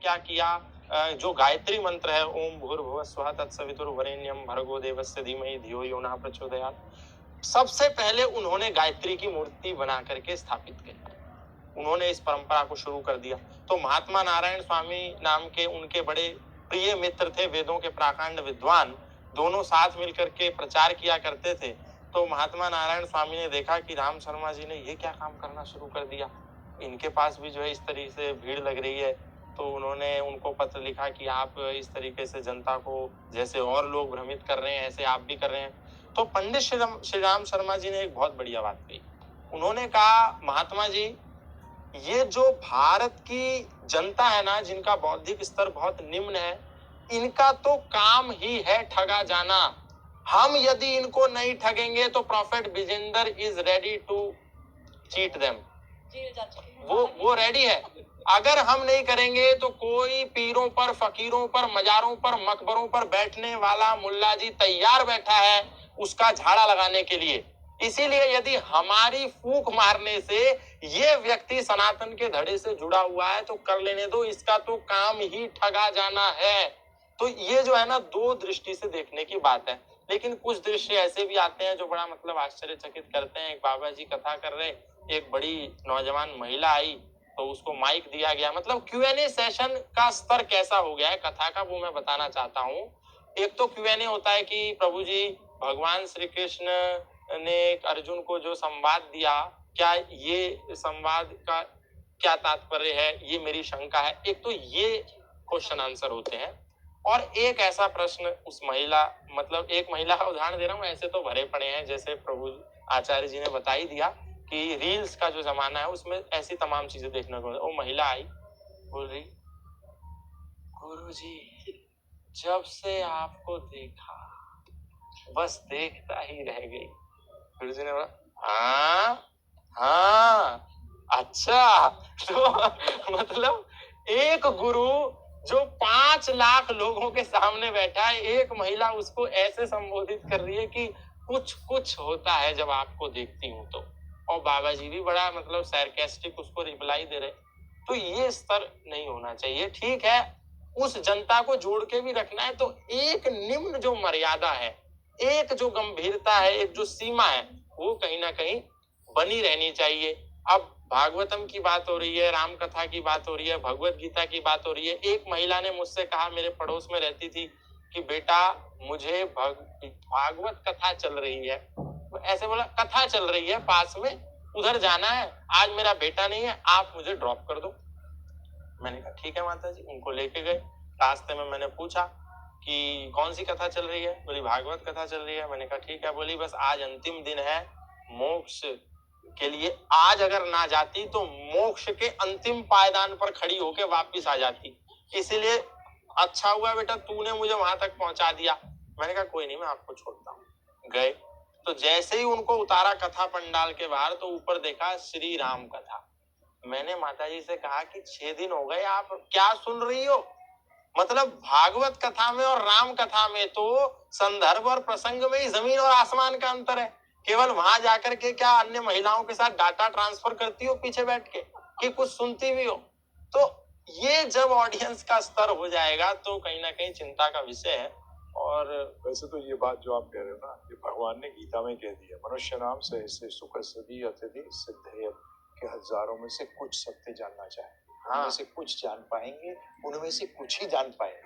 क्या किया, जो गायत्री मंत्र है, ओम भूर्भुवः स्वः तत्सवितुर्वरेण्यम भर्गो देवस्य धीमहि धियो यो नः प्रचोदयात्, सबसे पहले उन्होंने गायत्री की मूर्ति बना करके स्थापित की। उन्होंने इस परंपरा को शुरू कर दिया। तो महात्मा नारायण स्वामी नाम के उनके बड़े प्रिय मित्र थे, वेदों के प्राकांड विद्वान, दोनों साथ मिलकर के प्रचार किया करते थे। तो महात्मा नारायण स्वामी ने देखा कि राम शर्मा जी ने ये क्या काम करना शुरू कर दिया, इनके पास भी जो है इस तरीके से भीड़ लग रही है। तो उन्होंने उनको पत्र लिखा कि आप इस तरीके से जनता को जैसे और लोग भ्रमित कर रहे हैं ऐसे आप भी कर रहे हैं। तो पंडित श्री राम शर्मा जी ने एक बहुत बढ़िया बात कही। उन्होंने कहा, महात्मा जी, ये जो भारत की जनता है ना, जिनका बौद्धिक स्तर बहुत निम्न है, इनका तो काम ही है ठगा जाना। हम यदि इनको नहीं ठगेंगे तो prophet Vijender is ready to cheat them. वो रेडी है। अगर हम नहीं करेंगे तो कोई पीरों पर, फकीरों पर, मजारों पर, मकबरों पर बैठने वाला मुल्ला जी तैयार बैठा है उसका झाड़ा लगाने के लिए। इसीलिए यदि हमारी फूंक मारने से ये व्यक्ति सनातन के धड़े से जुड़ा हुआ है तो कर लेने दो, इसका तो काम ही ठगा जाना है। तो ये जो है ना, दो दृष्टि से देखने की बात है। लेकिन कुछ दृश्य ऐसे भी आते हैं जो बड़ा मतलब आश्चर्यचकित करते हैं। एक बाबा जी कथा कर रहे, एक बड़ी नौजवान महिला आई तो उसको माइक दिया गया। मतलब Q&A सेशन का स्तर कैसा हो गया है कथा का, वो मैं बताना चाहता हूँ। एक तो Q&A होता है कि प्रभु जी, भगवान श्री कृष्ण ने अर्जुन को जो संवाद दिया, क्या ये संवाद का क्या तात्पर्य है, ये मेरी शंका है। एक तो ये क्वेश्चन आंसर होते हैं। और एक ऐसा प्रश्न उस महिला, मतलब एक महिला का उदाहरण दे रहा हूँ, ऐसे तो भरे पड़े हैं, जैसे प्रभु आचार्य जी ने बता ही दिया कि रील्स का जो जमाना है उसमें ऐसी तमाम चीजें देखने को। वो महिला आई, बोल रही, गुरुजी जब से आपको देखा बस देखता ही रह गई। गुरुजी ने बोला, हाँ हाँ अच्छा। तो मतलब एक गुरु जो 5 लाख लोगों के सामने बैठा है, एक महिला उसको ऐसे संबोधित कर रही है कि कुछ कुछ होता है जब आपको देखती हूं तो। और बाबा जी भी बड़ा मतलब सैरकास्टिक उसको रिप्लाई दे रहे। तो ये स्तर नहीं होना चाहिए। ठीक है, उस जनता को जोड़ के भी रखना है तो एक निम्न जो मर्यादा है, एक जो गंभीरता है, एक जो सीमा है, वो कहीं ना कहीं बनी रहनी चाहिए। अब भागवतम की बात हो रही है, राम कथा की बात हो रही है, भगवत गीता की बात हो रही है। एक महिला ने मुझसे कहा, मेरे पड़ोस में रहती थी, कि बेटा मुझे भागवत कथा चल रही है, ऐसे बोला, कथा चल रही है पास में, उधर जाना है, आज मेरा बेटा नहीं है, आप मुझे ड्रॉप कर दो। मैंने कहा ठीक है माता जी। उनको लेके गए। रास्ते में मैंने पूछा कि कौन सी कथा चल रही है? बोली भागवत कथा चल रही है। मैंने कहा ठीक है। बोली बस आज अंतिम दिन है मोक्ष के लिए, आज अगर ना जाती तो मोक्ष के अंतिम पायदान पर खड़ी होके वापिस आ जाती, इसीलिए अच्छा हुआ बेटा तूने मुझे वहां तक पहुंचा दिया। मैंने कहा कोई नहीं, मैं आपको छोड़ता हूँ। गए तो जैसे ही उनको उतारा कथा पंडाल के बाहर, तो ऊपर देखा श्री राम कथा। मैंने माताजी से कहा कि 6 दिन हो गए, आप क्या सुन रही हो? मतलब भागवत कथा में और राम कथा में तो संदर्भ और प्रसंग में ही जमीन और आसमान का अंतर है। केवल वहां जाकर के क्या अन्य महिलाओं के साथ डाटा ट्रांसफर करती हो पीछे बैठ के, कि कुछ सुनती भी हो? तो ये जब ऑडियंस का स्तर हो जाएगा तो कहीं ना कहीं चिंता का विषय है। और वैसे तो ये बात जो आप कह रहे हो ना, ये भगवान ने गीता में कह दिया, मनुष्य नाम से सुख सदी अत्यधि सिद्धेय, के हजारों में से कुछ सत्य जानना चाहे, उनमें से कुछ जान पाएंगे, उनमें से कुछ ही जान पाएंगे।